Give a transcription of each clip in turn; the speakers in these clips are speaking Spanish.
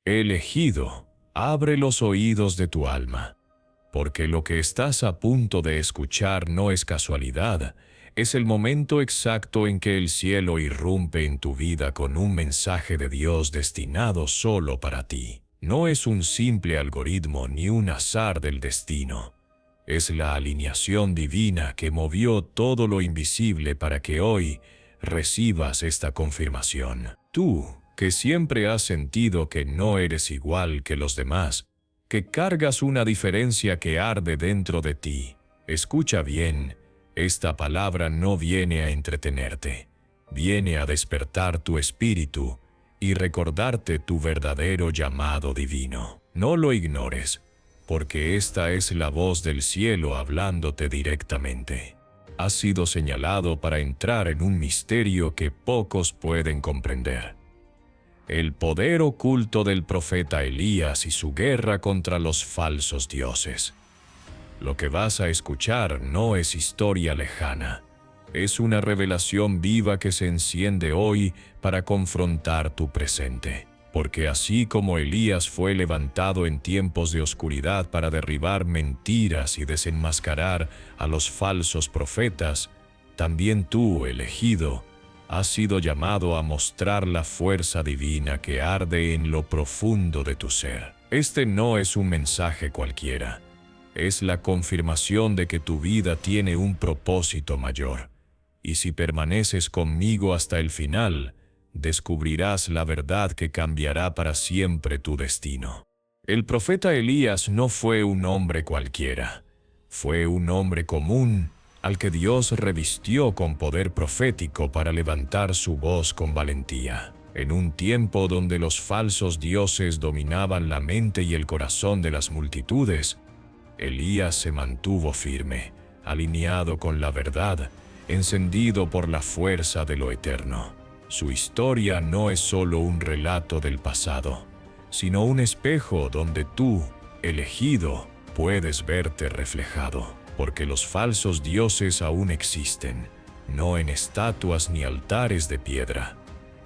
Elegido, abre los oídos de tu alma, porque lo que estás a punto de escuchar no es casualidad, es el momento exacto en que el cielo irrumpe en tu vida con un mensaje de Dios destinado solo para ti. No es un simple algoritmo ni un azar del destino. Es la alineación divina que movió todo lo invisible para que hoy recibas esta confirmación. Tú, que siempre has sentido que no eres igual que los demás, que cargas una diferencia que arde dentro de ti, escucha bien. Esta palabra no viene a entretenerte, viene a despertar tu espíritu y recordarte tu verdadero llamado divino. No lo ignores, porque esta es la voz del cielo hablándote directamente. Has sido señalado para entrar en un misterio que pocos pueden comprender. El poder oculto del profeta Elías y su guerra contra los falsos dioses. Lo que vas a escuchar no es historia lejana. Es una revelación viva que se enciende hoy para confrontar tu presente. Porque así como Elías fue levantado en tiempos de oscuridad para derribar mentiras y desenmascarar a los falsos profetas, también tú, elegido, has sido llamado a mostrar la fuerza divina que arde en lo profundo de tu ser. Este no es un mensaje cualquiera. Es la confirmación de que tu vida tiene un propósito mayor. Y si permaneces conmigo hasta el final, descubrirás la verdad que cambiará para siempre tu destino. El profeta Elías no fue un hombre cualquiera. Fue un hombre común al que Dios revistió con poder profético para levantar su voz con valentía. En un tiempo donde los falsos dioses dominaban la mente y el corazón de las multitudes, Elías se mantuvo firme, alineado con la verdad, encendido por la fuerza de lo eterno. Su historia no es solo un relato del pasado, sino un espejo donde tú, elegido, puedes verte reflejado. Porque los falsos dioses aún existen, no en estatuas ni altares de piedra,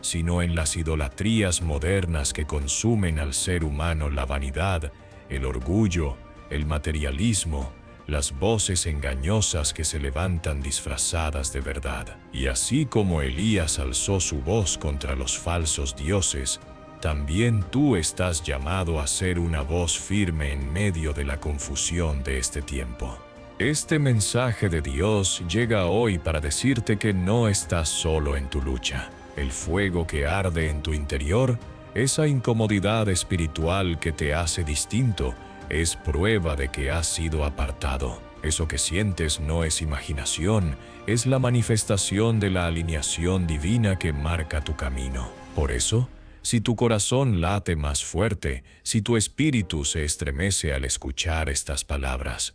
sino en las idolatrías modernas que consumen al ser humano la vanidad, el orgullo, el materialismo, las voces engañosas que se levantan disfrazadas de verdad. Y así como Elías alzó su voz contra los falsos dioses, también tú estás llamado a ser una voz firme en medio de la confusión de este tiempo. Este mensaje de Dios llega hoy para decirte que no estás solo en tu lucha. El fuego que arde en tu interior, esa incomodidad espiritual que te hace distinto, es prueba de que has sido apartado. Eso que sientes no es imaginación, es la manifestación de la alineación divina que marca tu camino. Por eso, si tu corazón late más fuerte, si tu espíritu se estremece al escuchar estas palabras,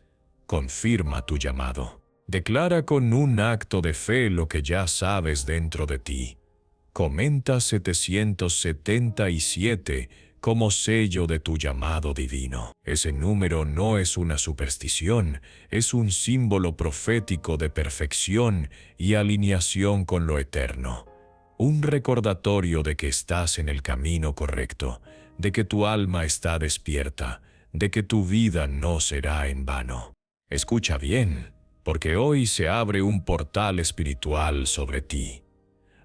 confirma tu llamado. Declara con un acto de fe lo que ya sabes dentro de ti. Comenta 777 como sello de tu llamado divino. Ese número no es una superstición, es un símbolo profético de perfección y alineación con lo eterno. Un recordatorio de que estás en el camino correcto, de que tu alma está despierta, de que tu vida no será en vano. Escucha bien, porque hoy se abre un portal espiritual sobre ti.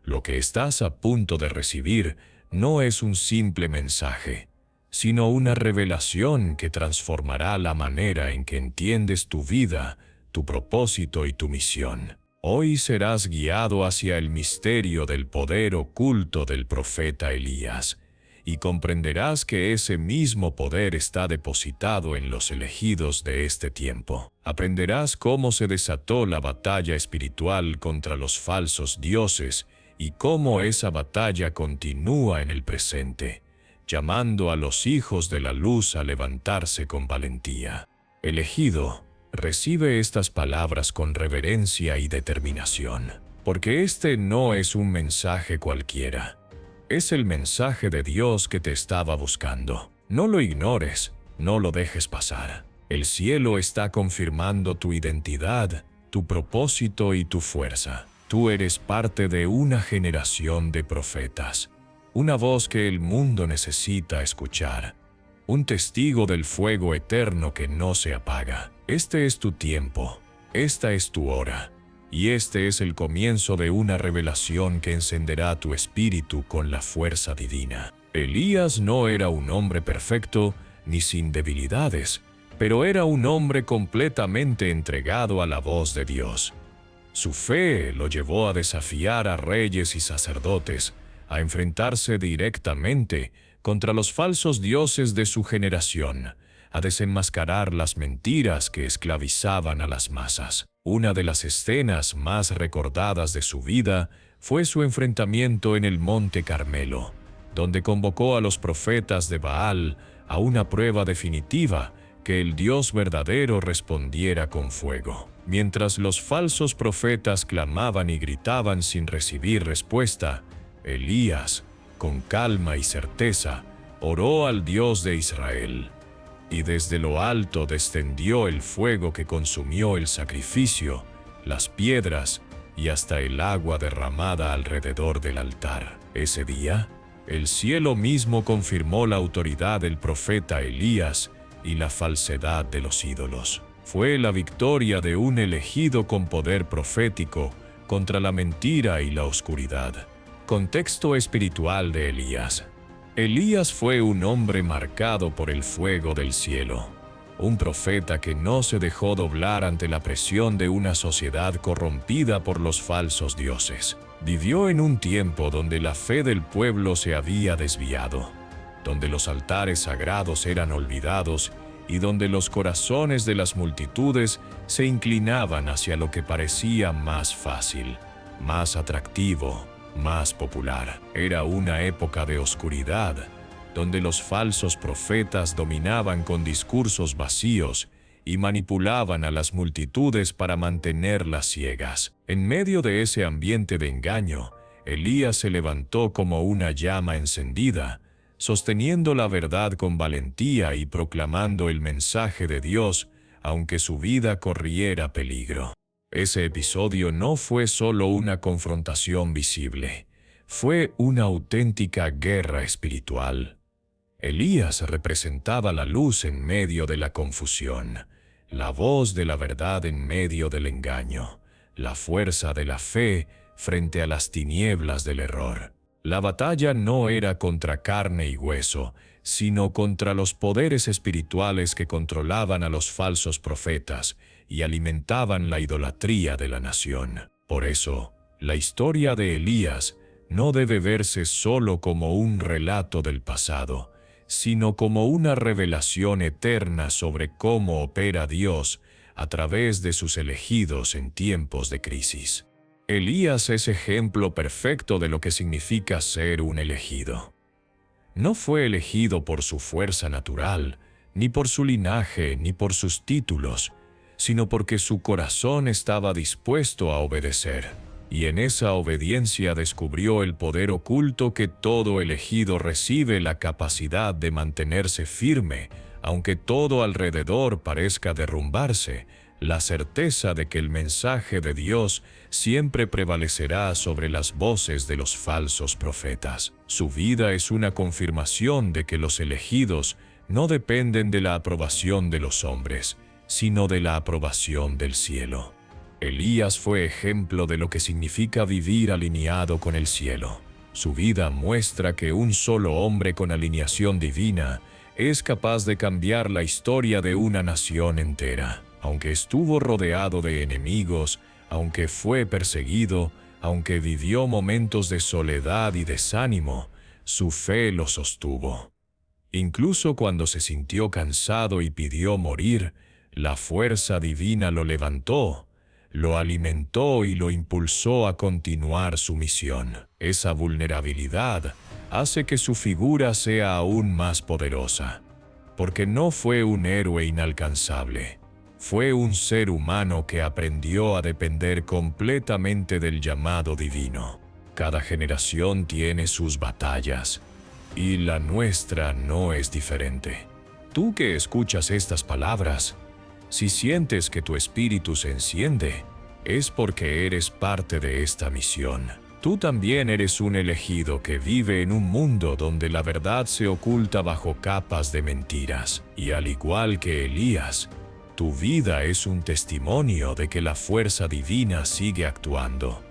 Lo que estás a punto de recibir no es un simple mensaje, sino una revelación que transformará la manera en que entiendes tu vida, tu propósito y tu misión. Hoy serás guiado hacia el misterio del poder oculto del profeta Elías, y comprenderás que ese mismo poder está depositado en los elegidos de este tiempo. Aprenderás cómo se desató la batalla espiritual contra los falsos dioses y cómo esa batalla continúa en el presente, llamando a los hijos de la luz a levantarse con valentía. Elegido, recibe estas palabras con reverencia y determinación, porque este no es un mensaje cualquiera. Es el mensaje de Dios que te estaba buscando. No lo ignores, no lo dejes pasar. El cielo está confirmando tu identidad, tu propósito y tu fuerza. Tú eres parte de una generación de profetas, una voz que el mundo necesita escuchar, un testigo del fuego eterno que no se apaga. Este es tu tiempo, esta es tu hora, y este es el comienzo de una revelación que encenderá tu espíritu con la fuerza divina. Elías no era un hombre perfecto ni sin debilidades, pero era un hombre completamente entregado a la voz de Dios. Su fe lo llevó a desafiar a reyes y sacerdotes, a enfrentarse directamente contra los falsos dioses de su generación, a desenmascarar las mentiras que esclavizaban a las masas. Una de las escenas más recordadas de su vida fue su enfrentamiento en el Monte Carmelo, donde convocó a los profetas de Baal a una prueba definitiva, que el Dios verdadero respondiera con fuego. Mientras los falsos profetas clamaban y gritaban sin recibir respuesta, Elías, con calma y certeza, oró al Dios de Israel. Y desde lo alto descendió el fuego que consumió el sacrificio, las piedras y hasta el agua derramada alrededor del altar. Ese día, el cielo mismo confirmó la autoridad del profeta Elías y la falsedad de los ídolos. Fue la victoria de un elegido con poder profético contra la mentira y la oscuridad. Contexto espiritual de Elías. Elías fue un hombre marcado por el fuego del cielo, un profeta que no se dejó doblar ante la presión de una sociedad corrompida por los falsos dioses. Vivió en un tiempo donde la fe del pueblo se había desviado, donde los altares sagrados eran olvidados y donde los corazones de las multitudes se inclinaban hacia lo que parecía más fácil, más atractivo, más popular. Era una época de oscuridad, donde los falsos profetas dominaban con discursos vacíos y manipulaban a las multitudes para mantenerlas ciegas. En medio de ese ambiente de engaño, Elías se levantó como una llama encendida, sosteniendo la verdad con valentía y proclamando el mensaje de Dios, aunque su vida corriera peligro. Ese episodio no fue solo una confrontación visible, fue una auténtica guerra espiritual. Elías representaba la luz en medio de la confusión, la voz de la verdad en medio del engaño, la fuerza de la fe frente a las tinieblas del error. La batalla no era contra carne y hueso, sino contra los poderes espirituales que controlaban a los falsos profetas y alimentaban la idolatría de la nación. Por eso, la historia de Elías no debe verse solo como un relato del pasado, sino como una revelación eterna sobre cómo opera Dios a través de sus elegidos en tiempos de crisis. Elías es ejemplo perfecto de lo que significa ser un elegido. No fue elegido por su fuerza natural, ni por su linaje, ni por sus títulos, sino porque su corazón estaba dispuesto a obedecer. Y en esa obediencia descubrió el poder oculto que todo elegido recibe, la capacidad de mantenerse firme, aunque todo alrededor parezca derrumbarse, la certeza de que el mensaje de Dios siempre prevalecerá sobre las voces de los falsos profetas. Su vida es una confirmación de que los elegidos no dependen de la aprobación de los hombres, sino de la aprobación del cielo. Elías fue ejemplo de lo que significa vivir alineado con el cielo. Su vida muestra que un solo hombre con alineación divina es capaz de cambiar la historia de una nación entera. Aunque estuvo rodeado de enemigos, aunque fue perseguido, aunque vivió momentos de soledad y desánimo, su fe lo sostuvo. Incluso cuando se sintió cansado y pidió morir, la fuerza divina lo levantó, lo alimentó y lo impulsó a continuar su misión. Esa vulnerabilidad hace que su figura sea aún más poderosa, porque no fue un héroe inalcanzable. Fue un ser humano que aprendió a depender completamente del llamado divino. Cada generación tiene sus batallas, y la nuestra no es diferente. Tú que escuchas estas palabras, si sientes que tu espíritu se enciende, es porque eres parte de esta misión. Tú también eres un elegido que vive en un mundo donde la verdad se oculta bajo capas de mentiras. Y al igual que Elías, tu vida es un testimonio de que la fuerza divina sigue actuando,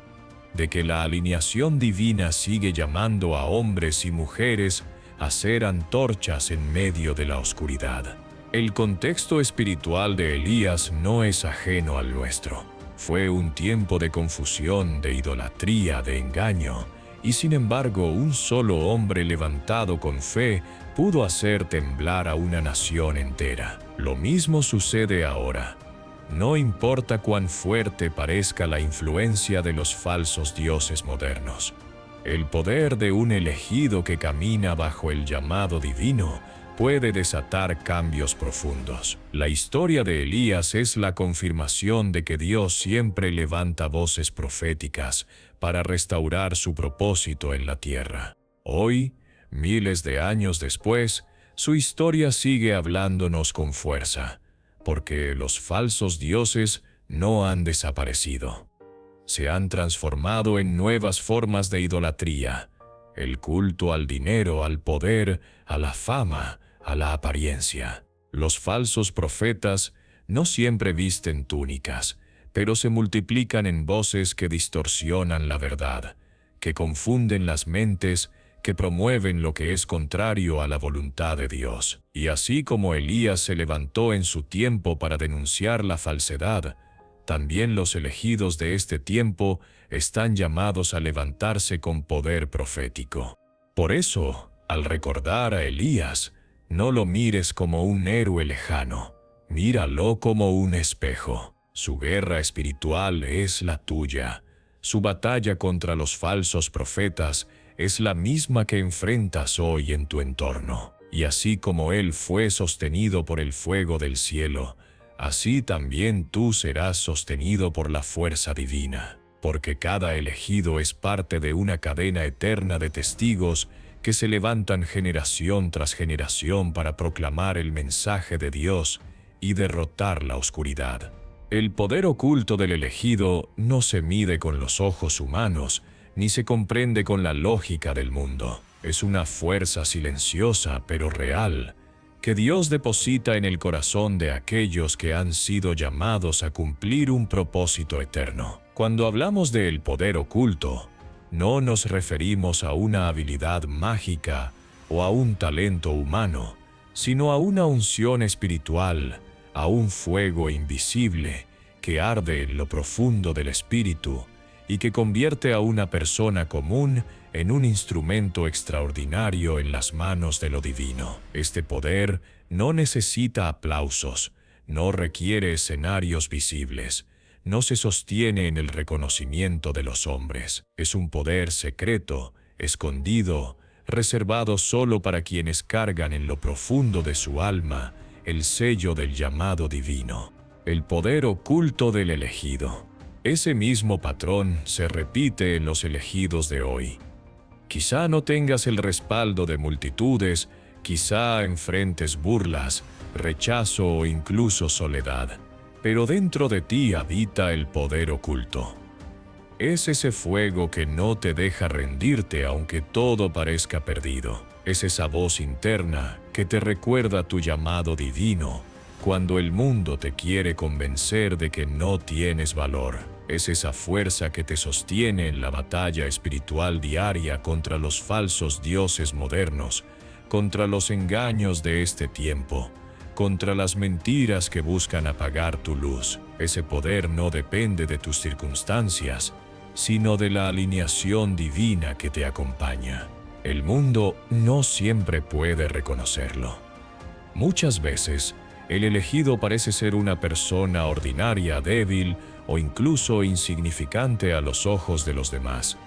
de que la alineación divina sigue llamando a hombres y mujeres a ser antorchas en medio de la oscuridad. El contexto espiritual de Elías no es ajeno al nuestro. Fue un tiempo de confusión, de idolatría, de engaño, y sin embargo un solo hombre levantado con fe pudo hacer temblar a una nación entera. Lo mismo sucede ahora. No importa cuán fuerte parezca la influencia de los falsos dioses modernos. El poder de un elegido que camina bajo el llamado divino puede desatar cambios profundos. La historia de Elías es la confirmación de que Dios siempre levanta voces proféticas para restaurar su propósito en la tierra. Hoy, miles de años después, su historia sigue hablándonos con fuerza, porque los falsos dioses no han desaparecido. Se han transformado en nuevas formas de idolatría, el culto al dinero, al poder, a la fama, a la apariencia. Los falsos profetas no siempre visten túnicas, pero se multiplican en voces que distorsionan la verdad, que confunden las mentes, que promueven lo que es contrario a la voluntad de Dios. Y así como Elías se levantó en su tiempo para denunciar la falsedad, también los elegidos de este tiempo están llamados a levantarse con poder profético. Por eso, al recordar a Elías, no lo mires como un héroe lejano, míralo como un espejo. Su guerra espiritual es la tuya. Su batalla contra los falsos profetas es la misma que enfrentas hoy en tu entorno. Y así como él fue sostenido por el fuego del cielo, así también tú serás sostenido por la fuerza divina, porque cada elegido es parte de una cadena eterna de testigos que se levantan generación tras generación para proclamar el mensaje de Dios y derrotar la oscuridad. El poder oculto del elegido no se mide con los ojos humanos, ni se comprende con la lógica del mundo. Es una fuerza silenciosa pero real, que Dios deposita en el corazón de aquellos que han sido llamados a cumplir un propósito eterno. Cuando hablamos del poder oculto, no nos referimos a una habilidad mágica o a un talento humano, sino a una unción espiritual, a un fuego invisible que arde en lo profundo del espíritu y que convierte a una persona común en un instrumento extraordinario en las manos de lo divino. Este poder no necesita aplausos, no requiere escenarios visibles, no se sostiene en el reconocimiento de los hombres. Es un poder secreto, escondido, reservado solo para quienes cargan en lo profundo de su alma el sello del llamado divino, el poder oculto del elegido. Ese mismo patrón se repite en los elegidos de hoy. Quizá no tengas el respaldo de multitudes, quizá enfrentes burlas, rechazo o incluso soledad, pero dentro de ti habita el poder oculto. Es ese fuego que no te deja rendirte aunque todo parezca perdido. Es esa voz interna que te recuerda tu llamado divino cuando el mundo te quiere convencer de que no tienes valor. Es esa fuerza que te sostiene en la batalla espiritual diaria contra los falsos dioses modernos, contra los engaños de este tiempo, contra las mentiras que buscan apagar tu luz. Ese poder no depende de tus circunstancias, sino de la alineación divina que te acompaña. El mundo no siempre puede reconocerlo. Muchas veces, el elegido parece ser una persona ordinaria, débil o incluso insignificante a los ojos de los demás,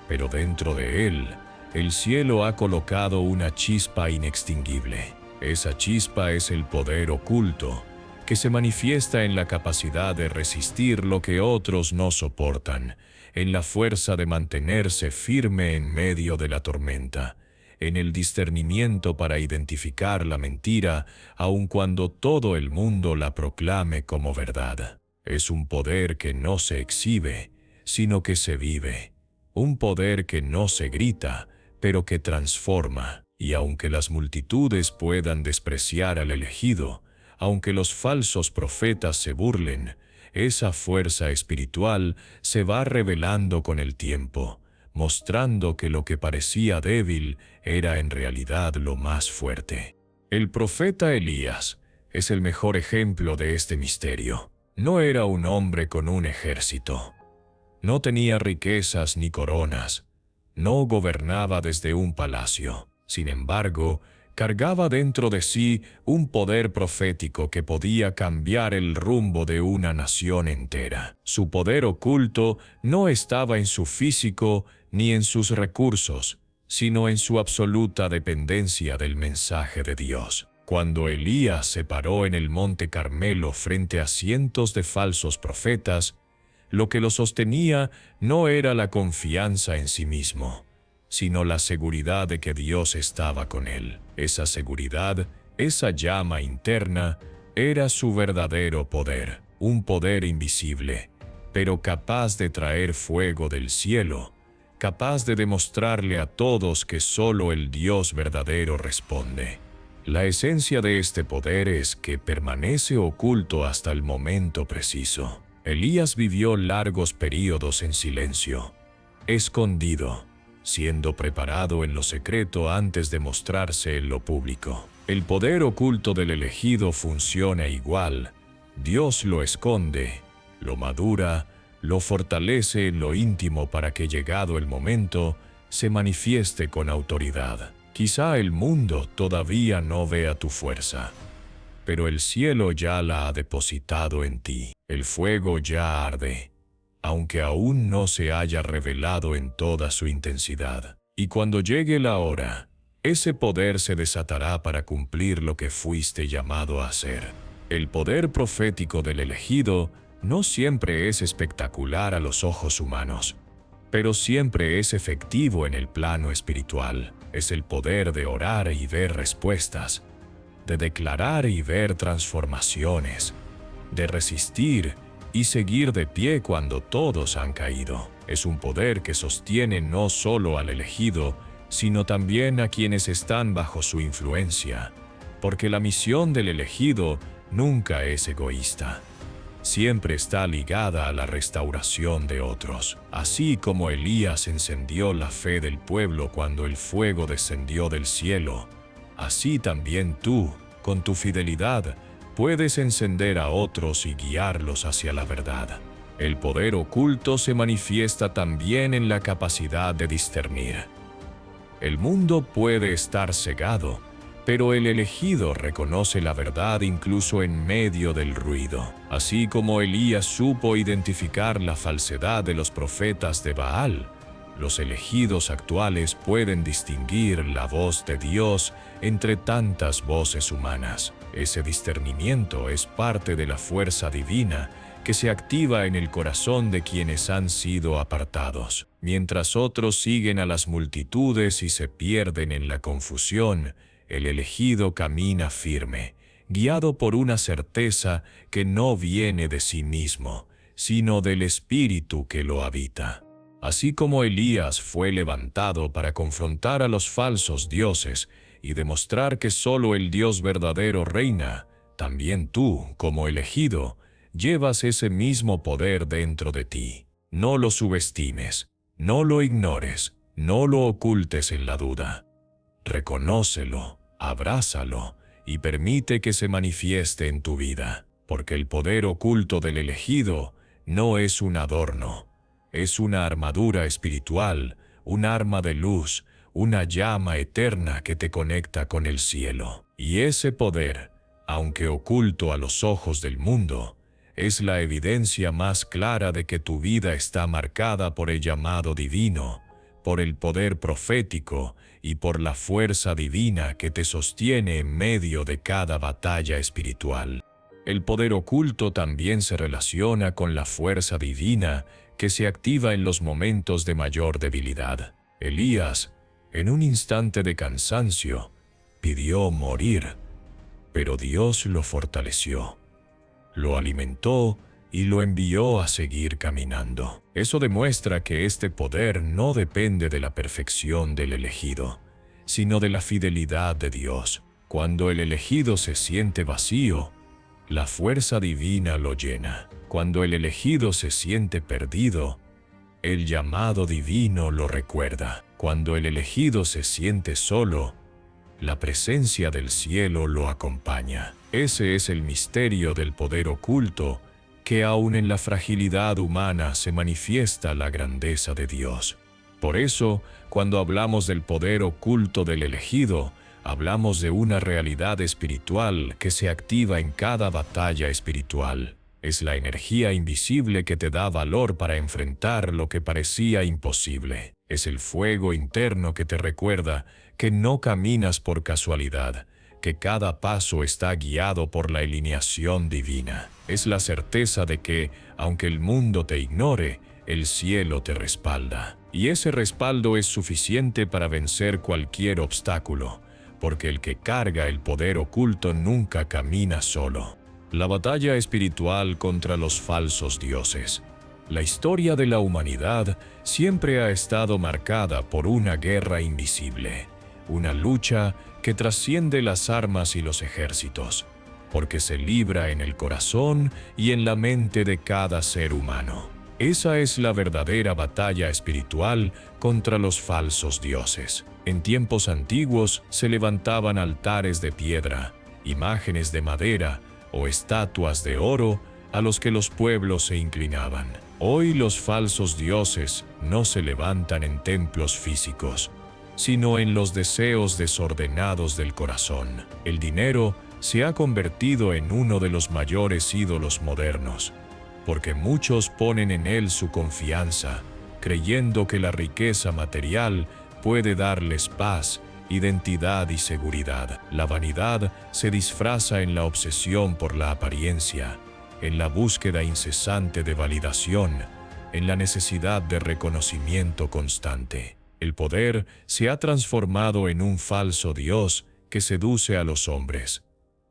pero dentro de él, el cielo ha colocado una chispa inextinguible. Esa chispa es el poder oculto, que se manifiesta en la capacidad de resistir lo que otros no soportan, en la fuerza de mantenerse firme en medio de la tormenta, en el discernimiento para identificar la mentira, aun cuando todo el mundo la proclame como verdad. Es un poder que no se exhibe, sino que se vive, un poder que no se grita, pero que transforma. Y aunque las multitudes puedan despreciar al elegido, aunque los falsos profetas se burlen, esa fuerza espiritual se va revelando con el tiempo, mostrando que lo que parecía débil era en realidad lo más fuerte. El profeta Elías es el mejor ejemplo de este misterio. No era un hombre con un ejército. No tenía riquezas ni coronas. No gobernaba desde un palacio. Sin embargo, cargaba dentro de sí un poder profético que podía cambiar el rumbo de una nación entera. Su poder oculto no estaba en su físico ni en sus recursos, sino en su absoluta dependencia del mensaje de Dios. Cuando Elías se paró en el monte Carmelo frente a cientos de falsos profetas, lo que lo sostenía no era la confianza en sí mismo, sino la seguridad de que Dios estaba con él. Esa seguridad, esa llama interna, era su verdadero poder, un poder invisible, pero capaz de traer fuego del cielo, capaz de demostrarle a todos que solo el Dios verdadero responde. La esencia de este poder es que permanece oculto hasta el momento preciso. Elías vivió largos períodos en silencio, escondido, siendo preparado en lo secreto antes de mostrarse en lo público. El poder oculto del elegido funciona igual. Dios lo esconde, lo madura, lo fortalece en lo íntimo para que, llegado el momento, se manifieste con autoridad. Quizá el mundo todavía no vea tu fuerza, pero el cielo ya la ha depositado en ti. El fuego ya arde, aunque aún no se haya revelado en toda su intensidad. Y cuando llegue la hora, ese poder se desatará para cumplir lo que fuiste llamado a hacer. El poder profético del elegido no siempre es espectacular a los ojos humanos, pero siempre es efectivo en el plano espiritual. Es el poder de orar y ver respuestas, de declarar y ver transformaciones, de resistir y seguir de pie cuando todos han caído. Es un poder que sostiene no solo al elegido, sino también a quienes están bajo su influencia, porque la misión del elegido nunca es egoísta. Siempre está ligada a la restauración de otros. Así como Elías encendió la fe del pueblo cuando el fuego descendió del cielo, así también tú, con tu fidelidad, puedes encender a otros y guiarlos hacia la verdad. El poder oculto se manifiesta también en la capacidad de discernir. El mundo puede estar cegado, pero el elegido reconoce la verdad incluso en medio del ruido. Así como Elías supo identificar la falsedad de los profetas de Baal, los elegidos actuales pueden distinguir la voz de Dios entre tantas voces humanas. Ese discernimiento es parte de la fuerza divina que se activa en el corazón de quienes han sido apartados. Mientras otros siguen a las multitudes y se pierden en la confusión, el elegido camina firme, guiado por una certeza que no viene de sí mismo, sino del Espíritu que lo habita. Así como Elías fue levantado para confrontar a los falsos dioses y demostrar que solo el Dios verdadero reina, también tú, como elegido, llevas ese mismo poder dentro de ti. No lo subestimes, no lo ignores, no lo ocultes en la duda. Reconócelo, abrázalo y permite que se manifieste en tu vida, porque el poder oculto del elegido no es un adorno, es una armadura espiritual, un arma de luz, una llama eterna que te conecta con el cielo. Y ese poder, aunque oculto a los ojos del mundo, es la evidencia más clara de que tu vida está marcada por el llamado divino, por el poder profético y por la fuerza divina que te sostiene en medio de cada batalla espiritual. El poder oculto también se relaciona con la fuerza divina que se activa en los momentos de mayor debilidad. Elías, en un instante de cansancio, pidió morir, pero Dios lo fortaleció, lo alimentó y lo envió a seguir caminando. Eso demuestra que este poder no depende de la perfección del elegido, sino de la fidelidad de Dios. Cuando el elegido se siente vacío, la fuerza divina lo llena. Cuando el elegido se siente perdido, el llamado divino lo recuerda. Cuando el elegido se siente solo, la presencia del cielo lo acompaña. Ese es el misterio del poder oculto, que aun en la fragilidad humana se manifiesta la grandeza de Dios. Por eso, cuando hablamos del poder oculto del elegido, hablamos de una realidad espiritual que se activa en cada batalla espiritual. Es la energía invisible que te da valor para enfrentar lo que parecía imposible. Es el fuego interno que te recuerda que no caminas por casualidad, que cada paso está guiado por la alineación divina. Es la certeza de que, aunque el mundo te ignore, el cielo te respalda. Y ese respaldo es suficiente para vencer cualquier obstáculo, porque el que carga el poder oculto nunca camina solo. La batalla espiritual contra los falsos dioses. La historia de la humanidad siempre ha estado marcada por una guerra invisible, una lucha que trasciende las armas y los ejércitos, porque se libra en el corazón y en la mente de cada ser humano. Esa es la verdadera batalla espiritual contra los falsos dioses. En tiempos antiguos se levantaban altares de piedra, imágenes de madera o estatuas de oro a los que los pueblos se inclinaban. Hoy los falsos dioses no se levantan en templos físicos, sino en los deseos desordenados del corazón. El dinero se ha convertido en uno de los mayores ídolos modernos, porque muchos ponen en él su confianza, creyendo que la riqueza material puede darles paz, identidad y seguridad. La vanidad se disfraza en la obsesión por la apariencia, en la búsqueda incesante de validación, en la necesidad de reconocimiento constante. El poder se ha transformado en un falso Dios que seduce a los hombres,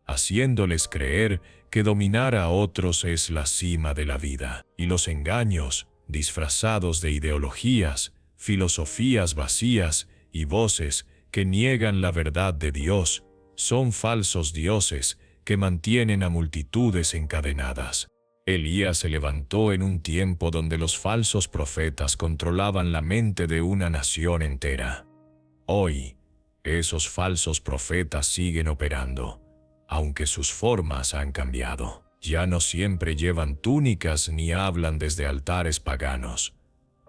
haciéndoles creer que dominar a otros es la cima de la vida. Y los engaños, disfrazados de ideologías, filosofías vacías y voces que niegan la verdad de Dios, son falsos dioses que mantienen a multitudes encadenadas. Elías se levantó en un tiempo donde los falsos profetas controlaban la mente de una nación entera. Hoy, esos falsos profetas siguen operando, aunque sus formas han cambiado. Ya no siempre llevan túnicas ni hablan desde altares paganos.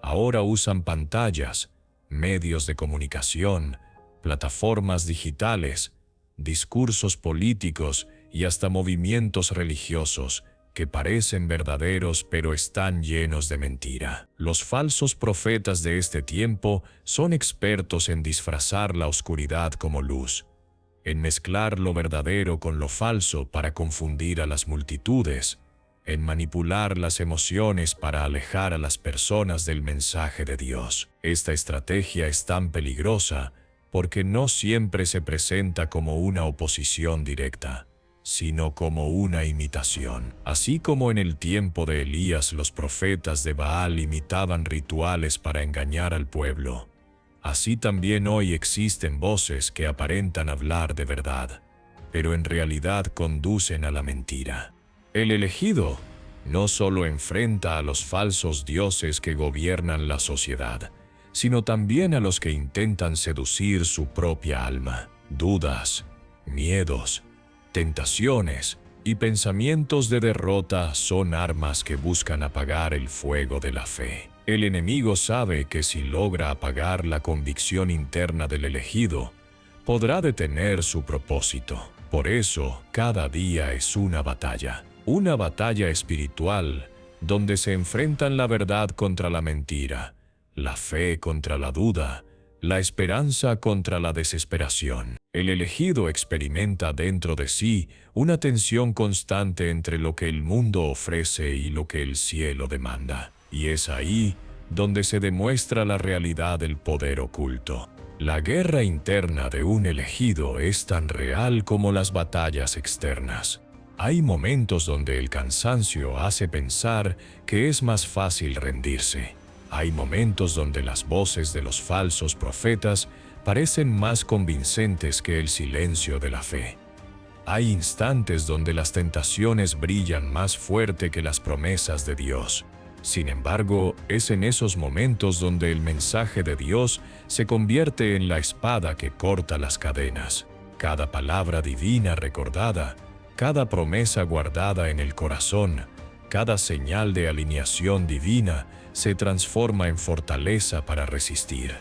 Ahora usan pantallas, medios de comunicación, plataformas digitales, discursos políticos y hasta movimientos religiosos que parecen verdaderos pero están llenos de mentira. Los falsos profetas de este tiempo son expertos en disfrazar la oscuridad como luz, en mezclar lo verdadero con lo falso para confundir a las multitudes, en manipular las emociones para alejar a las personas del mensaje de Dios. Esta estrategia es tan peligrosa porque no siempre se presenta como una oposición directa, sino como una imitación. Así como en el tiempo de Elías los profetas de Baal imitaban rituales para engañar al pueblo, así también hoy existen voces que aparentan hablar de verdad, pero en realidad conducen a la mentira. El elegido no solo enfrenta a los falsos dioses que gobiernan la sociedad, sino también a los que intentan seducir su propia alma. Dudas, miedos, tentaciones y pensamientos de derrota son armas que buscan apagar el fuego de la fe. El enemigo sabe que si logra apagar la convicción interna del elegido, podrá detener su propósito. Por eso, cada día es una batalla espiritual, donde se enfrentan la verdad contra la mentira, la fe contra la duda, la esperanza contra la desesperación. El elegido experimenta dentro de sí una tensión constante entre lo que el mundo ofrece y lo que el cielo demanda. Y es ahí donde se demuestra la realidad del poder oculto. La guerra interna de un elegido es tan real como las batallas externas. Hay momentos donde el cansancio hace pensar que es más fácil rendirse. Hay momentos donde las voces de los falsos profetas parecen más convincentes que el silencio de la fe. Hay instantes donde las tentaciones brillan más fuerte que las promesas de Dios. Sin embargo, es en esos momentos donde el mensaje de Dios se convierte en la espada que corta las cadenas. Cada palabra divina recordada, cada promesa guardada en el corazón, cada señal de alineación divina se transforma en fortaleza para resistir.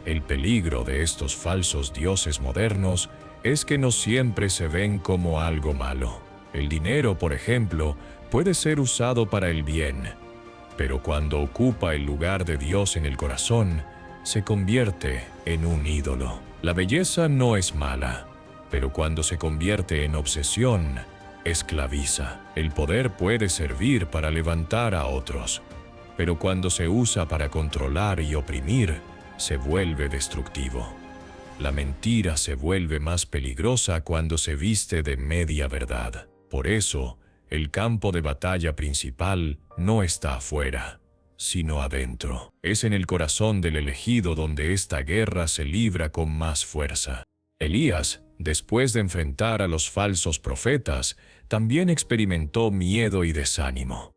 El peligro de estos falsos dioses modernos es que no siempre se ven como algo malo. El dinero, por ejemplo, puede ser usado para el bien, pero cuando ocupa el lugar de Dios en el corazón, se convierte en un ídolo. La belleza no es mala, pero cuando se convierte en obsesión, esclaviza. El poder puede servir para levantar a otros, pero cuando se usa para controlar y oprimir, se vuelve destructivo. La mentira se vuelve más peligrosa cuando se viste de media verdad. Por eso, el campo de batalla principal no está afuera, sino adentro. Es en el corazón del elegido donde esta guerra se libra con más fuerza. Elías, después de enfrentar a los falsos profetas, también experimentó miedo y desánimo.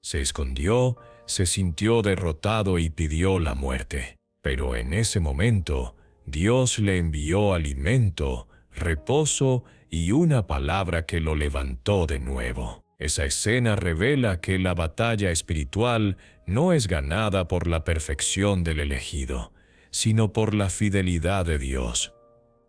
Se escondió, se sintió derrotado y pidió la muerte. Pero en ese momento, Dios le envió alimento, reposo y una palabra que lo levantó de nuevo. Esa escena revela que la batalla espiritual no es ganada por la perfección del elegido, sino por la fidelidad de Dios.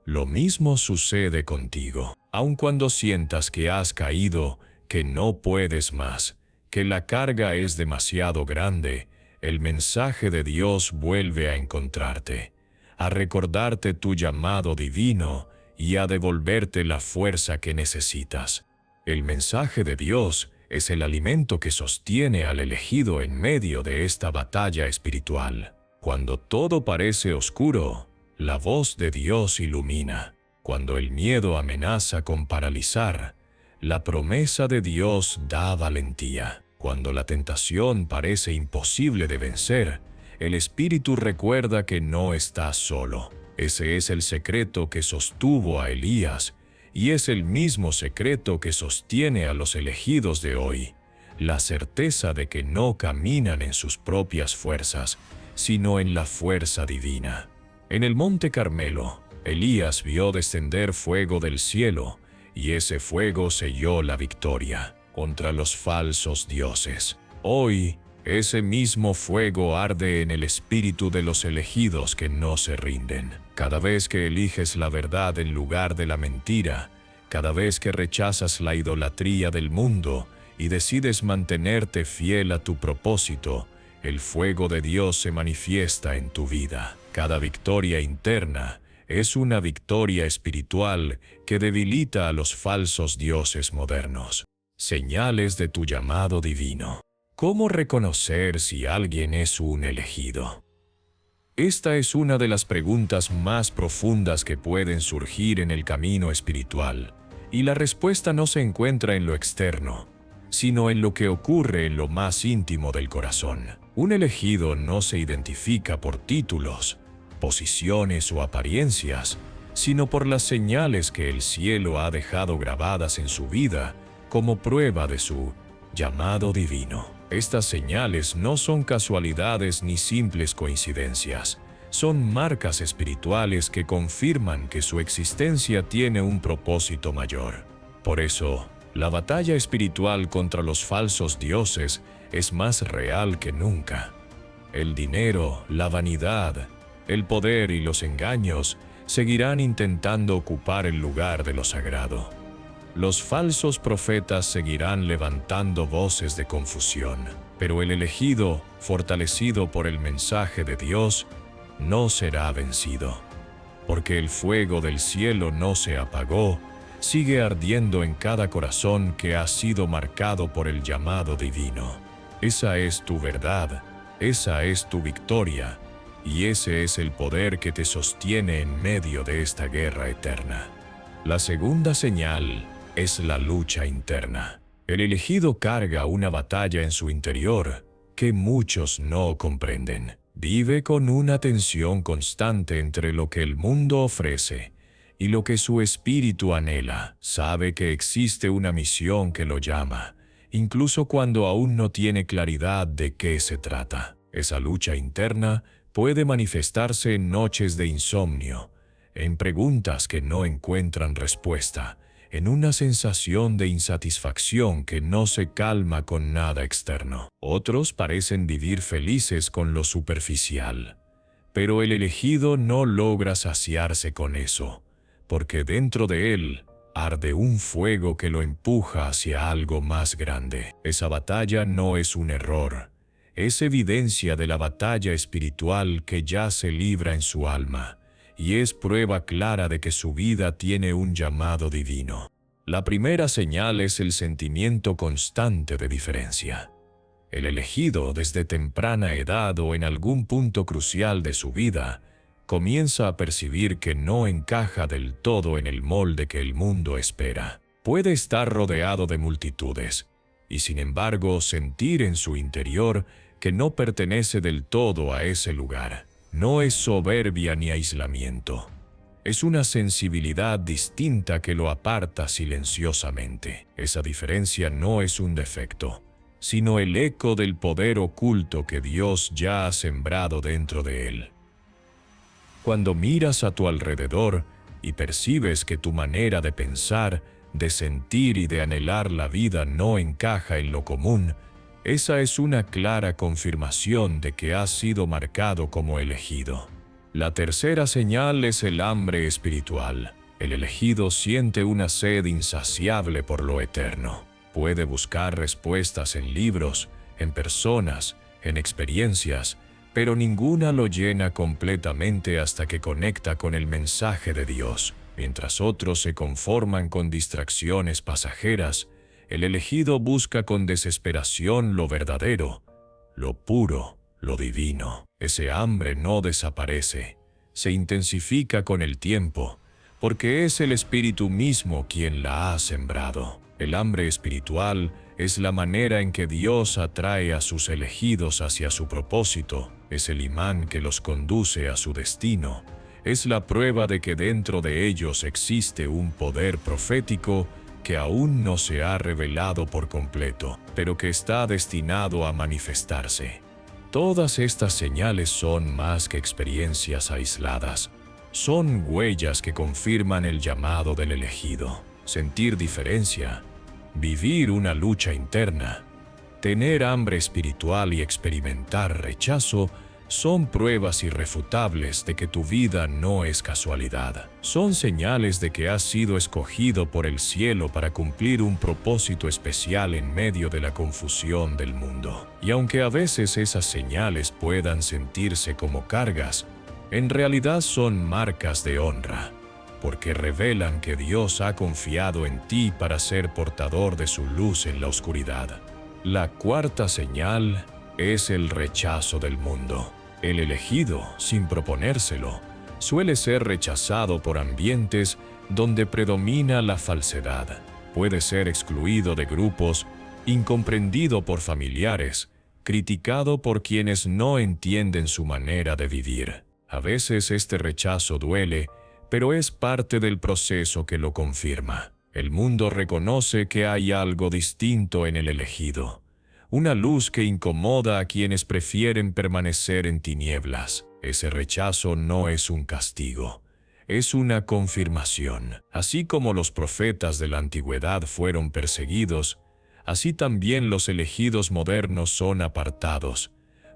Lo mismo sucede contigo, aun cuando sientas que has caído, que no puedes más, que la carga es demasiado grande. El mensaje de Dios vuelve a encontrarte, a recordarte tu llamado divino y a devolverte la fuerza que necesitas. El mensaje de Dios es el alimento que sostiene al elegido en medio de esta batalla espiritual. Cuando todo parece oscuro, la voz de Dios ilumina. Cuando el miedo amenaza con paralizar, la promesa de Dios da valentía. Cuando la tentación parece imposible de vencer, el Espíritu recuerda que no estás solo. Ese es el secreto que sostuvo a Elías, y es el mismo secreto que sostiene a los elegidos de hoy, la certeza de que no caminan en sus propias fuerzas, sino en la fuerza divina. En el Monte Carmelo, Elías vio descender fuego del cielo, y ese fuego selló la victoria contra los falsos dioses. Hoy, ese mismo fuego arde en el espíritu de los elegidos que no se rinden. Cada vez que eliges la verdad en lugar de la mentira, cada vez que rechazas la idolatría del mundo y decides mantenerte fiel a tu propósito, el fuego de Dios se manifiesta en tu vida. Cada victoria interna es una victoria espiritual que debilita a los falsos dioses modernos. Señales de tu llamado divino. ¿Cómo reconocer si alguien es un elegido? Esta es una de las preguntas más profundas que pueden surgir en el camino espiritual, y la respuesta no se encuentra en lo externo, sino en lo que ocurre en lo más íntimo del corazón. Un elegido no se identifica por títulos, posiciones o apariencias, sino por las señales que el cielo ha dejado grabadas en su vida como prueba de su llamado divino. Estas señales no son casualidades ni simples coincidencias, son marcas espirituales que confirman que su existencia tiene un propósito mayor. Por eso, la batalla espiritual contra los falsos dioses es más real que nunca. El dinero, la vanidad, el poder y los engaños seguirán intentando ocupar el lugar de lo sagrado. Los falsos profetas seguirán levantando voces de confusión, pero el elegido, fortalecido por el mensaje de Dios, no será vencido, porque el fuego del cielo no se apagó, sigue ardiendo en cada corazón que ha sido marcado por el llamado divino. Esa es tu verdad, esa es tu victoria, y ese es el poder que te sostiene en medio de esta guerra eterna. La segunda señal es la lucha interna. El elegido carga una batalla en su interior que muchos no comprenden. Vive con una tensión constante entre lo que el mundo ofrece y lo que su espíritu anhela. Sabe que existe una misión que lo llama, incluso cuando aún no tiene claridad de qué se trata. Esa lucha interna puede manifestarse en noches de insomnio, en preguntas que no encuentran respuesta, en una sensación de insatisfacción que no se calma con nada externo. Otros parecen vivir felices con lo superficial, pero el elegido no logra saciarse con eso, porque dentro de él arde un fuego que lo empuja hacia algo más grande. Esa batalla no es un error, es evidencia de la batalla espiritual que ya se libra en su alma, y es prueba clara de que su vida tiene un llamado divino. La primera señal es el sentimiento constante de diferencia. El elegido, desde temprana edad o en algún punto crucial de su vida, comienza a percibir que no encaja del todo en el molde que el mundo espera. Puede estar rodeado de multitudes, y sin embargo sentir en su interior que no pertenece del todo a ese lugar. No es soberbia ni aislamiento. Es una sensibilidad distinta que lo aparta silenciosamente. Esa diferencia no es un defecto, sino el eco del poder oculto que Dios ya ha sembrado dentro de él. Cuando miras a tu alrededor y percibes que tu manera de pensar, de sentir y de anhelar la vida no encaja en lo común, esa es una clara confirmación de que has sido marcado como elegido. La tercera señal es el hambre espiritual. El elegido siente una sed insaciable por lo eterno. Puede buscar respuestas en libros, en personas, en experiencias, pero ninguna lo llena completamente hasta que conecta con el mensaje de Dios. Mientras otros se conforman con distracciones pasajeras, el elegido busca con desesperación lo verdadero, lo puro, lo divino. Ese hambre no desaparece, se intensifica con el tiempo, porque es el Espíritu mismo quien la ha sembrado. El hambre espiritual es la manera en que Dios atrae a sus elegidos hacia su propósito, es el imán que los conduce a su destino, es la prueba de que dentro de ellos existe un poder profético que aún no se ha revelado por completo, pero que está destinado a manifestarse. Todas estas señales son más que experiencias aisladas. Son huellas que confirman el llamado del elegido. Sentir diferencia, vivir una lucha interna, tener hambre espiritual y experimentar rechazo son pruebas irrefutables de que tu vida no es casualidad. Son señales de que has sido escogido por el cielo para cumplir un propósito especial en medio de la confusión del mundo. Y aunque a veces esas señales puedan sentirse como cargas, en realidad son marcas de honra, porque revelan que Dios ha confiado en ti para ser portador de su luz en la oscuridad. La cuarta señal es el rechazo del mundo. El elegido, sin proponérselo, suele ser rechazado por ambientes donde predomina la falsedad. Puede ser excluido de grupos, incomprendido por familiares, criticado por quienes no entienden su manera de vivir. A veces este rechazo duele, pero es parte del proceso que lo confirma. El mundo reconoce que hay algo distinto en el elegido. Una luz que incomoda a quienes prefieren permanecer en tinieblas. Ese rechazo no es un castigo, es una confirmación. Así como los profetas de la antigüedad fueron perseguidos, así también los elegidos modernos son apartados,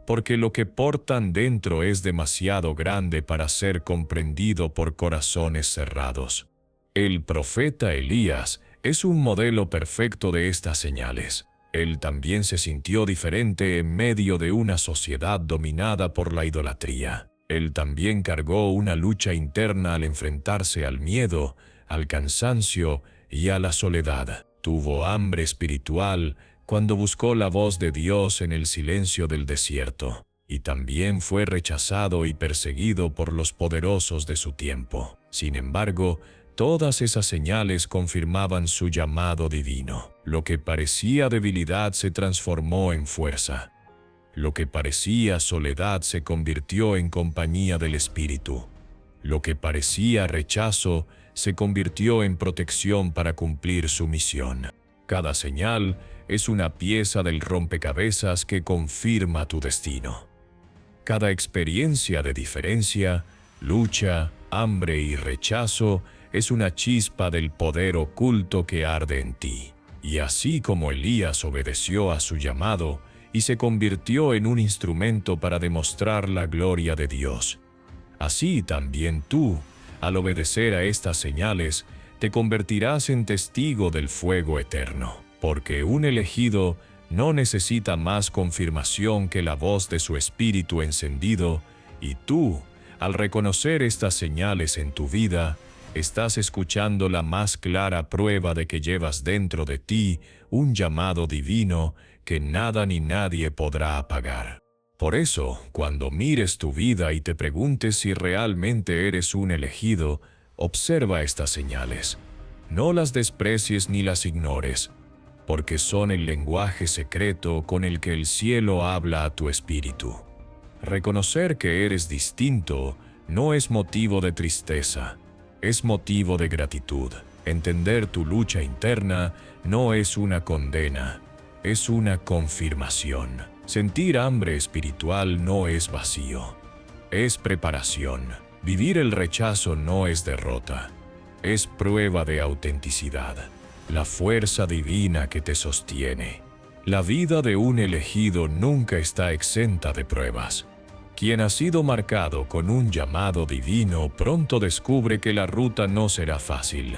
porque lo que portan dentro es demasiado grande para ser comprendido por corazones cerrados. El profeta Elías es un modelo perfecto de estas señales. Él también se sintió diferente en medio de una sociedad dominada por la idolatría. Él también cargó una lucha interna al enfrentarse al miedo, al cansancio y a la soledad. Tuvo hambre espiritual cuando buscó la voz de Dios en el silencio del desierto, y también fue rechazado y perseguido por los poderosos de su tiempo. Sin embargo, Todas esas señales confirmaban su llamado divino. Lo que parecía debilidad se transformó en fuerza. Lo que parecía soledad se convirtió en compañía del Espíritu. Lo que parecía rechazo se convirtió en protección para cumplir su misión. Cada señal es una pieza del rompecabezas que confirma tu destino. Cada experiencia de diferencia, lucha, hambre y rechazo es una chispa del poder oculto que arde en ti. Y así como Elías obedeció a su llamado y se convirtió en un instrumento para demostrar la gloria de Dios, así también tú, al obedecer a estas señales, te convertirás en testigo del fuego eterno, porque un elegido no necesita más confirmación que la voz de su espíritu encendido, y tú, al reconocer estas señales en tu vida, estás escuchando la más clara prueba de que llevas dentro de ti un llamado divino que nada ni nadie podrá apagar. Por eso, cuando mires tu vida y te preguntes si realmente eres un elegido, observa estas señales. No las desprecies ni las ignores, porque son el lenguaje secreto con el que el cielo habla a tu espíritu. Reconocer que eres distinto no es motivo de tristeza, es motivo de gratitud. Entender tu lucha interna no es una condena, es una confirmación. Sentir hambre espiritual no es vacío, es preparación. Vivir el rechazo no es derrota, es prueba de autenticidad. La fuerza divina que te sostiene. La vida de un elegido nunca está exenta de pruebas. Quien ha sido marcado con un llamado divino pronto descubre que la ruta no será fácil,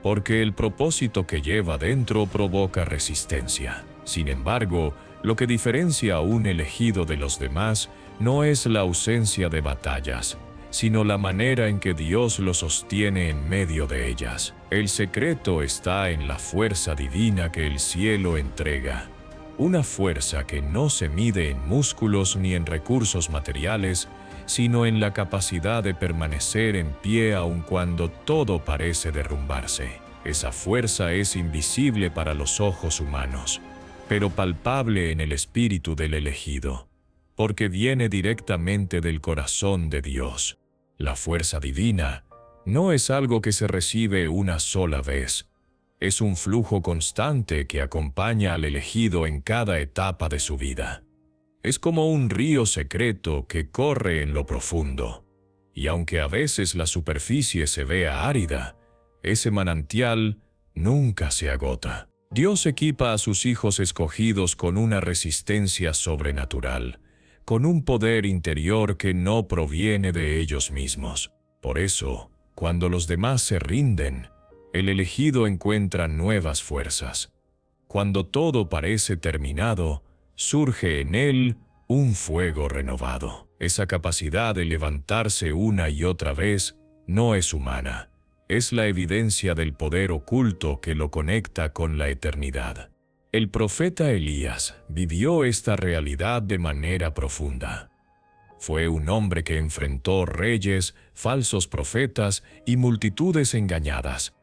porque el propósito que lleva dentro provoca resistencia. Sin embargo, lo que diferencia a un elegido de los demás no es la ausencia de batallas, sino la manera en que Dios lo sostiene en medio de ellas. El secreto está en la fuerza divina que el cielo entrega. Una fuerza que no se mide en músculos ni en recursos materiales, sino en la capacidad de permanecer en pie aun cuando todo parece derrumbarse. Esa fuerza es invisible para los ojos humanos, pero palpable en el espíritu del elegido, porque viene directamente del corazón de Dios. La fuerza divina no es algo que se recibe una sola vez. Es un flujo constante que acompaña al elegido en cada etapa de su vida. Es como un río secreto que corre en lo profundo. Y aunque a veces la superficie se vea árida, ese manantial nunca se agota. Dios equipa a sus hijos escogidos con una resistencia sobrenatural, con un poder interior que no proviene de ellos mismos. Por eso, cuando los demás se rinden, el elegido encuentra nuevas fuerzas. Cuando todo parece terminado, surge en él un fuego renovado. Esa capacidad de levantarse una y otra vez no es humana. Es la evidencia del poder oculto que lo conecta con la eternidad. El profeta Elías vivió esta realidad de manera profunda. Fue un hombre que enfrentó reyes, falsos profetas y multitudes engañadas,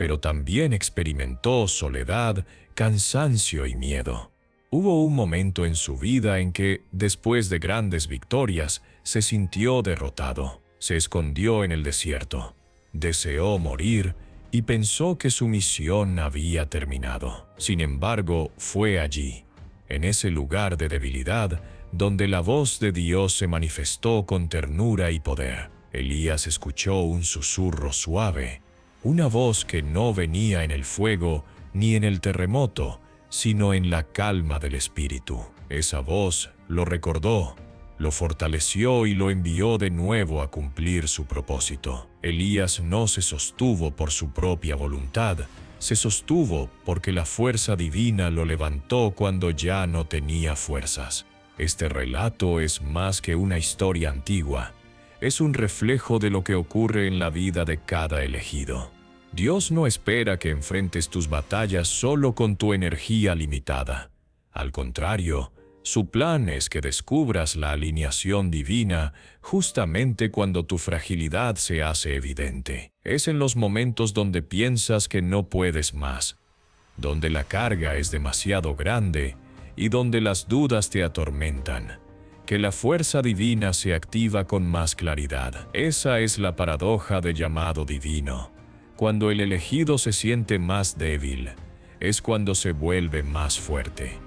pero también experimentó soledad, cansancio y miedo. Hubo un momento en su vida en que, después de grandes victorias, se sintió derrotado. Se escondió en el desierto, deseó morir y pensó que su misión había terminado. Sin embargo, fue allí, en ese lugar de debilidad, donde la voz de Dios se manifestó con ternura y poder. Elías escuchó un susurro suave, una voz que no venía en el fuego ni en el terremoto, sino en la calma del espíritu. Esa voz lo recordó, lo fortaleció y lo envió de nuevo a cumplir su propósito. Elías no se sostuvo por su propia voluntad, se sostuvo porque la fuerza divina lo levantó cuando ya no tenía fuerzas. Este relato es más que una historia antigua. Es un reflejo de lo que ocurre en la vida de cada elegido. Dios no espera que enfrentes tus batallas solo con tu energía limitada. Al contrario, Su plan es que descubras la alineación divina justamente cuando tu fragilidad se hace evidente. Es en los momentos donde piensas que no puedes más, donde la carga es demasiado grande y donde las dudas te atormentan, que la fuerza divina se activa con más claridad. Esa es la paradoja del llamado divino. Cuando el elegido se siente más débil, es cuando se vuelve más fuerte,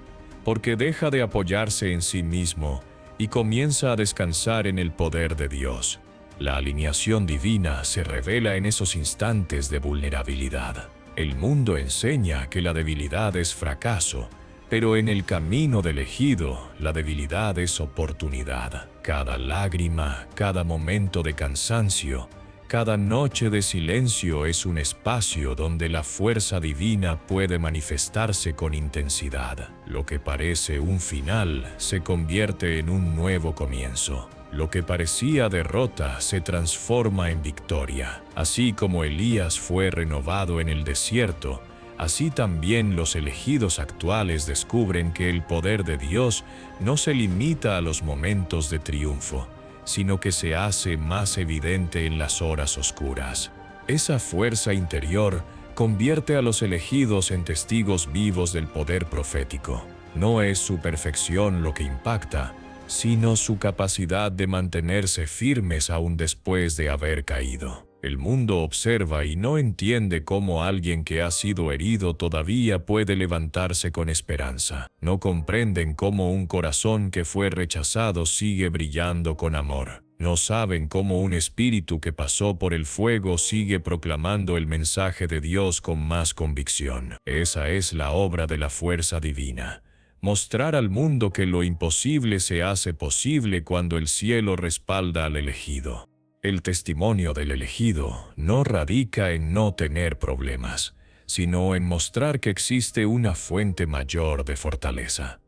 porque deja de apoyarse en sí mismo y comienza a descansar en el poder de Dios. La alineación divina se revela en esos instantes de vulnerabilidad. El mundo enseña que la debilidad es fracaso, pero en el camino del elegido, la debilidad es oportunidad. Cada lágrima, cada momento de cansancio, cada noche de silencio es un espacio donde la fuerza divina puede manifestarse con intensidad. Lo que parece un final se convierte en un nuevo comienzo. Lo que parecía derrota se transforma en victoria. Así como Elías fue renovado en el desierto, así también los elegidos actuales descubren que el poder de Dios no se limita a los momentos de triunfo, sino que se hace más evidente en las horas oscuras. Esa fuerza interior convierte a los elegidos en testigos vivos del poder profético. No es su perfección lo que impacta, sino su capacidad de mantenerse firmes aún después de haber caído. El mundo observa y no entiende cómo alguien que ha sido herido todavía puede levantarse con esperanza. No comprenden cómo un corazón que fue rechazado sigue brillando con amor. No saben cómo un espíritu que pasó por el fuego sigue proclamando el mensaje de Dios con más convicción. Esa es la obra de la fuerza divina. Mostrar al mundo que lo imposible se hace posible cuando el cielo respalda al elegido. El testimonio del elegido no radica en no tener problemas, sino en mostrar que existe una fuente mayor de fortaleza.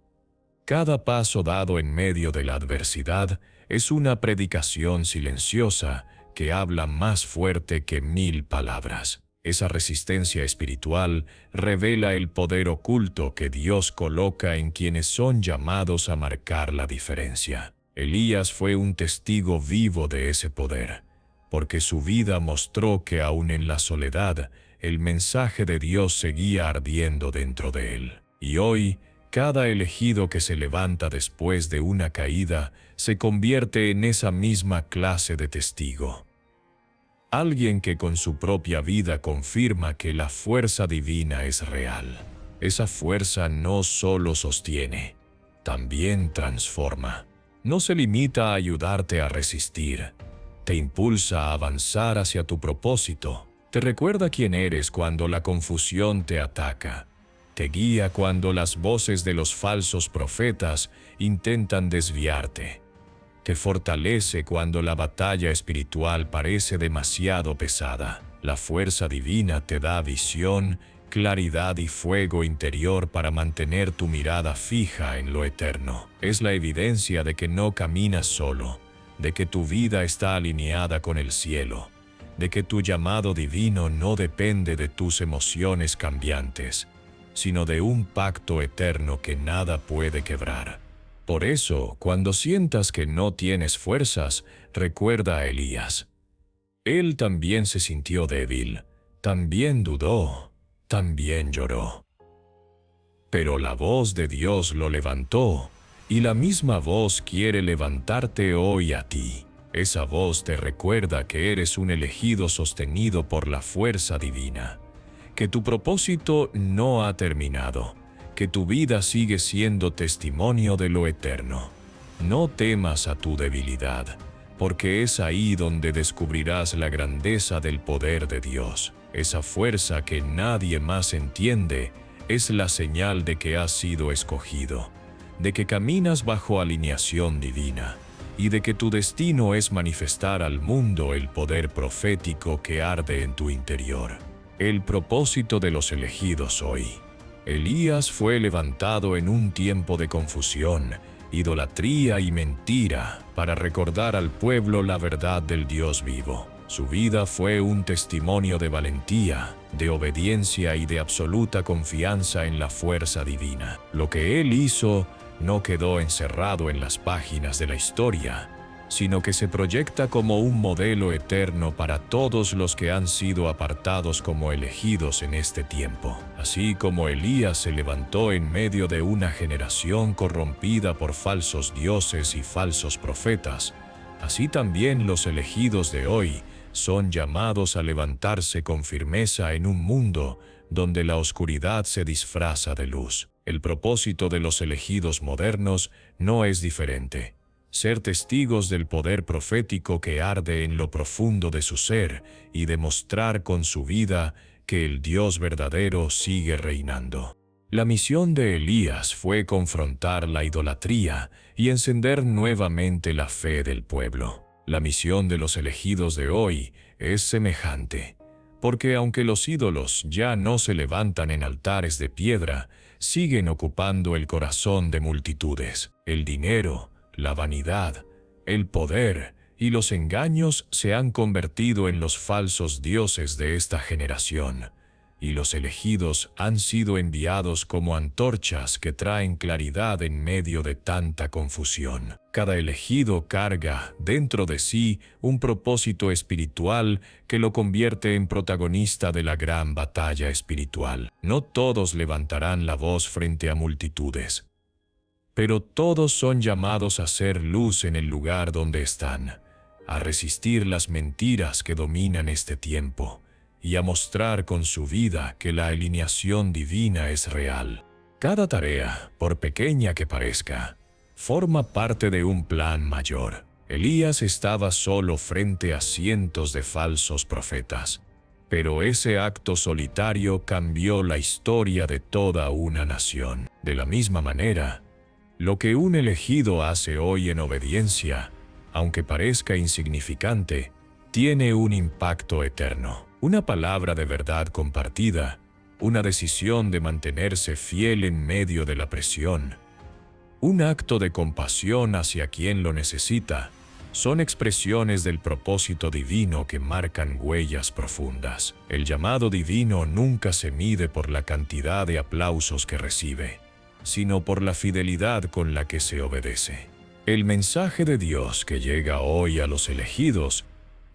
Cada paso dado en medio de la adversidad es una predicación silenciosa que habla más fuerte que 1000 palabras. Esa resistencia espiritual revela el poder oculto que Dios coloca en quienes son llamados a marcar la diferencia. Elías fue un testigo vivo de ese poder, porque su vida mostró que aún en la soledad, el mensaje de Dios seguía ardiendo dentro de él. Y hoy, cada elegido que se levanta después de una caída se convierte en esa misma clase de testigo. Alguien que con su propia vida confirma que la fuerza divina es real. Esa fuerza no solo sostiene, también transforma. No se limita a ayudarte a resistir, te impulsa a avanzar hacia tu propósito, te recuerda quién eres cuando la confusión te ataca, te guía cuando las voces de los falsos profetas intentan desviarte, te fortalece cuando la batalla espiritual parece demasiado pesada. La fuerza divina te da visión, claridad y fuego interior para mantener tu mirada fija en lo eterno. Es la evidencia de que no caminas solo, de que tu vida está alineada con el cielo, de que tu llamado divino no depende de tus emociones cambiantes, sino de un pacto eterno que nada puede quebrar. Por eso, cuando sientas que no tienes fuerzas, recuerda a Elías. Él también se sintió débil, también dudó, también lloró. Pero la voz de Dios lo levantó, y la misma voz quiere levantarte hoy a ti. Esa voz te recuerda que eres un elegido sostenido por la fuerza divina, que tu propósito no ha terminado, que tu vida sigue siendo testimonio de lo eterno. No temas a tu debilidad, porque es ahí donde descubrirás la grandeza del poder de Dios. Esa fuerza que nadie más entiende es la señal de que has sido escogido, de que caminas bajo alineación divina y de que tu destino es manifestar al mundo el poder profético que arde en tu interior. El propósito de los elegidos hoy. Elías fue levantado en un tiempo de confusión, idolatría y mentira para recordar al pueblo la verdad del Dios vivo. Su vida fue un testimonio de valentía, de obediencia y de absoluta confianza en la fuerza divina. Lo que él hizo no quedó encerrado en las páginas de la historia, sino que se proyecta como un modelo eterno para todos los que han sido apartados como elegidos en este tiempo. Así como Elías se levantó en medio de una generación corrompida por falsos dioses y falsos profetas, así también los elegidos de hoy son llamados a levantarse con firmeza en un mundo donde la oscuridad se disfraza de luz. El propósito de los elegidos modernos no es diferente: ser testigos del poder profético que arde en lo profundo de su ser y demostrar con su vida que el Dios verdadero sigue reinando. La misión de Elías fue confrontar la idolatría y encender nuevamente la fe del pueblo. La misión de los elegidos de hoy es semejante, porque aunque los ídolos ya no se levantan en altares de piedra, siguen ocupando el corazón de multitudes. El dinero, la vanidad, el poder y los engaños se han convertido en los falsos dioses de esta generación, y los elegidos han sido enviados como antorchas que traen claridad en medio de tanta confusión. Cada elegido carga dentro de sí un propósito espiritual que lo convierte en protagonista de la gran batalla espiritual. No todos levantarán la voz frente a multitudes, pero todos son llamados a ser luz en el lugar donde están, a resistir las mentiras que dominan este tiempo y a mostrar con su vida que la alineación divina es real. Cada tarea, por pequeña que parezca, forma parte de un plan mayor. Elías estaba solo frente a cientos de falsos profetas, pero ese acto solitario cambió la historia de toda una nación. De la misma manera, lo que un elegido hace hoy en obediencia, aunque parezca insignificante, tiene un impacto eterno. Una palabra de verdad compartida, una decisión de mantenerse fiel en medio de la presión, un acto de compasión hacia quien lo necesita, son expresiones del propósito divino que marcan huellas profundas. El llamado divino nunca se mide por la cantidad de aplausos que recibe, sino por la fidelidad con la que se obedece. El mensaje de Dios que llega hoy a los elegidos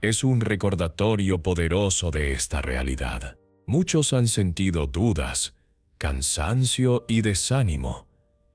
es un recordatorio poderoso de esta realidad. Muchos han sentido dudas, cansancio y desánimo,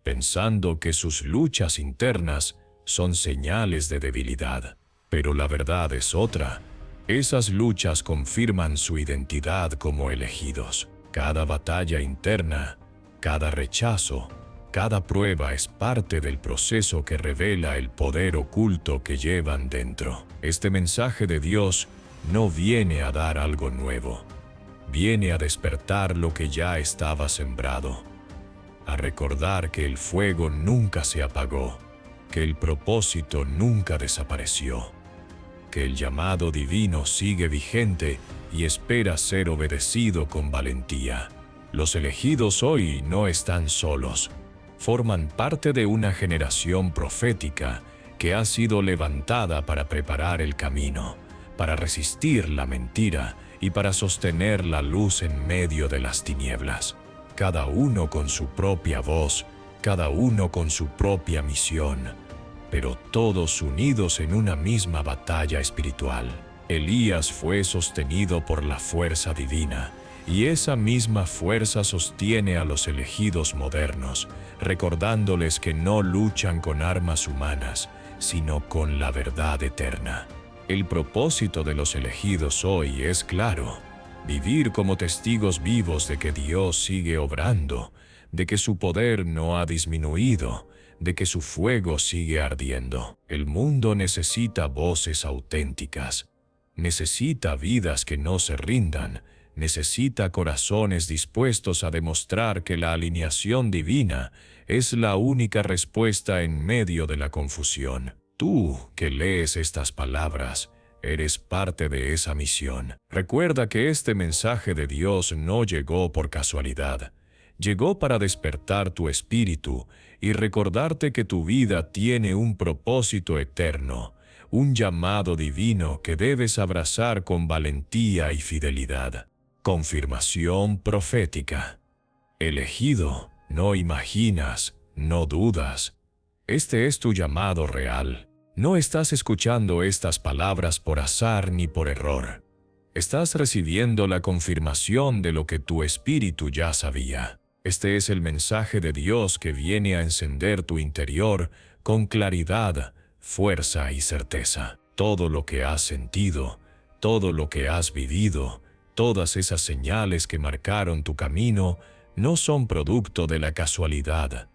pensando que sus luchas internas son señales de debilidad. Pero la verdad es otra. Esas luchas confirman su identidad como elegidos. Cada batalla interna, cada rechazo, cada prueba es parte del proceso que revela el poder oculto que llevan dentro. Este mensaje de Dios no viene a dar algo nuevo, viene a despertar lo que ya estaba sembrado, a recordar que el fuego nunca se apagó, que el propósito nunca desapareció, que el llamado divino sigue vigente y espera ser obedecido con valentía. Los elegidos hoy no están solos. Forman parte de una generación profética que ha sido levantada para preparar el camino, para resistir la mentira y para sostener la luz en medio de las tinieblas. Cada uno con su propia voz, cada uno con su propia misión, pero todos unidos en una misma batalla espiritual. Elías fue sostenido por la fuerza divina, y esa misma fuerza sostiene a los elegidos modernos, recordándoles que no luchan con armas humanas, sino con la verdad eterna. El propósito de los elegidos hoy es claro: vivir como testigos vivos de que Dios sigue obrando, de que su poder no ha disminuido, de que su fuego sigue ardiendo. El mundo necesita voces auténticas, necesita vidas que no se rindan, necesita corazones dispuestos a demostrar que la alineación divina es la única respuesta en medio de la confusión. Tú, que lees estas palabras, eres parte de esa misión. Recuerda que este mensaje de Dios no llegó por casualidad. Llegó para despertar tu espíritu y recordarte que tu vida tiene un propósito eterno, un llamado divino que debes abrazar con valentía y fidelidad. Confirmación profética. Elegido, no imaginas, No dudas. Este es tu llamado real. No estás escuchando estas palabras por azar ni por error. Estás recibiendo la confirmación de lo que tu espíritu ya sabía. Este es el mensaje de Dios que viene a encender tu interior con claridad, fuerza y certeza. Todo lo que has sentido, todo lo que has vivido, todas esas señales que marcaron tu camino, no son producto de la casualidad.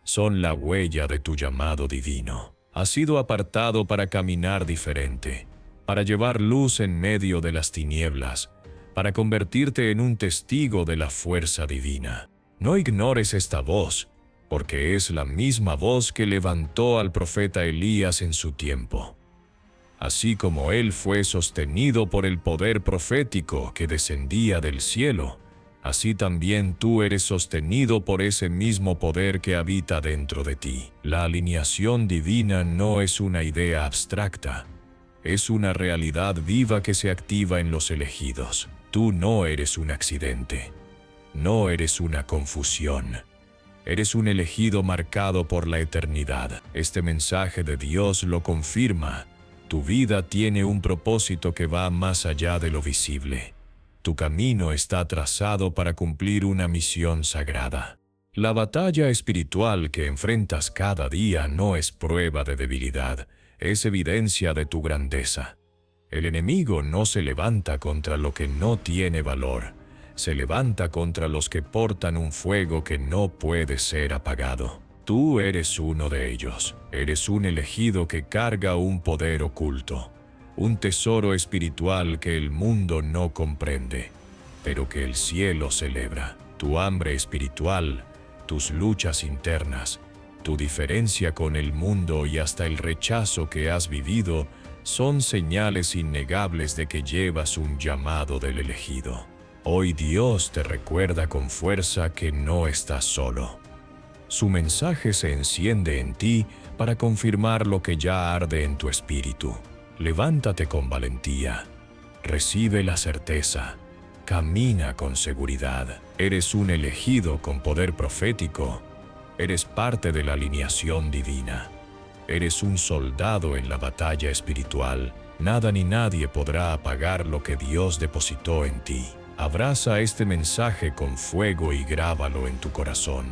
Son la huella de tu llamado divino. Has sido apartado para caminar diferente, para llevar luz en medio de las tinieblas, para convertirte en un testigo de la fuerza divina. No ignores esta voz, porque es la misma voz que levantó al profeta Elías en su tiempo. Así como él fue sostenido por el poder profético que descendía del cielo, así también tú eres sostenido por ese mismo poder que habita dentro de ti. La alineación divina no es una idea abstracta, es una realidad viva que se activa en los elegidos. Tú no eres un accidente, no eres una confusión. Eres un elegido marcado por la eternidad. Este mensaje de Dios lo confirma. Tu vida tiene un propósito que va más allá de lo visible. Tu camino está trazado para cumplir una misión sagrada. La batalla espiritual que enfrentas cada día no es prueba de debilidad, es evidencia de tu grandeza. El enemigo no se levanta contra lo que no tiene valor. Se levanta contra los que portan un fuego que no puede ser apagado. Tú eres uno de ellos. Eres un elegido que carga un poder oculto, un tesoro espiritual que el mundo no comprende, pero que el cielo celebra. Tu hambre espiritual, tus luchas internas, tu diferencia con el mundo y hasta el rechazo que has vivido son señales innegables de que llevas un llamado del elegido. Hoy Dios te recuerda con fuerza que no estás solo. Su mensaje se enciende en ti para confirmar lo que ya arde en tu espíritu. Levántate con valentía. Recibe la certeza. Camina con seguridad. Eres un elegido con poder profético. Eres parte de la alineación divina. Eres un soldado en la batalla espiritual. Nada ni nadie podrá apagar lo que Dios depositó en ti. Abraza este mensaje con fuego y grábalo en tu corazón.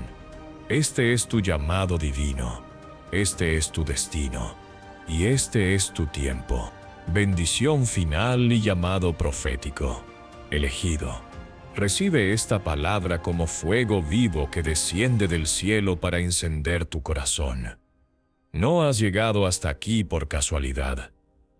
Este es tu llamado divino. Este es tu destino. Y este es tu tiempo. Bendición final y llamado profético. Elegido. Recibe esta palabra como fuego vivo que desciende del cielo para encender tu corazón. No has llegado hasta aquí por casualidad.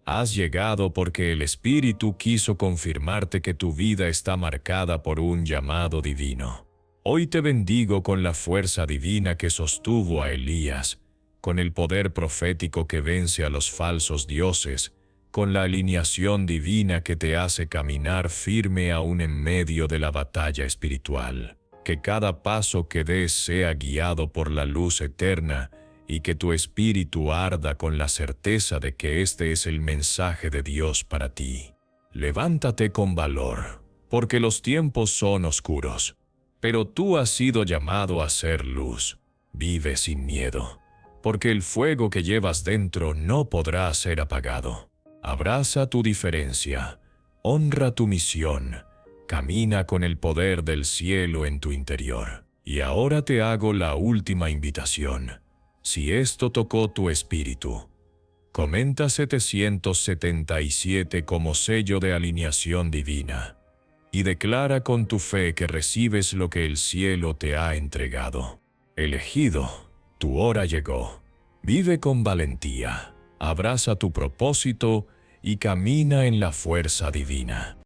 Has llegado porque el Espíritu quiso confirmarte que tu vida está marcada por un llamado divino. Hoy te bendigo con la fuerza divina que sostuvo a Elías, con el poder profético que vence a los falsos dioses, con la alineación divina que te hace caminar firme aún en medio de la batalla espiritual. Que cada paso que des sea guiado por la luz eterna, y que tu espíritu arda con la certeza de que este es el mensaje de Dios para ti. Levántate con valor, porque los tiempos son oscuros, pero tú has sido llamado a ser luz. Vive sin miedo, porque el fuego que llevas dentro no podrá ser apagado. Abraza tu diferencia, honra tu misión, camina con el poder del cielo en tu interior. Y ahora te hago la última invitación. Si esto tocó tu espíritu, comenta 777 como sello de alineación divina y declara con tu fe que recibes lo que el cielo te ha entregado. Elegido, tu hora llegó. Vive con valentía, abraza tu propósito y camina en la fuerza divina.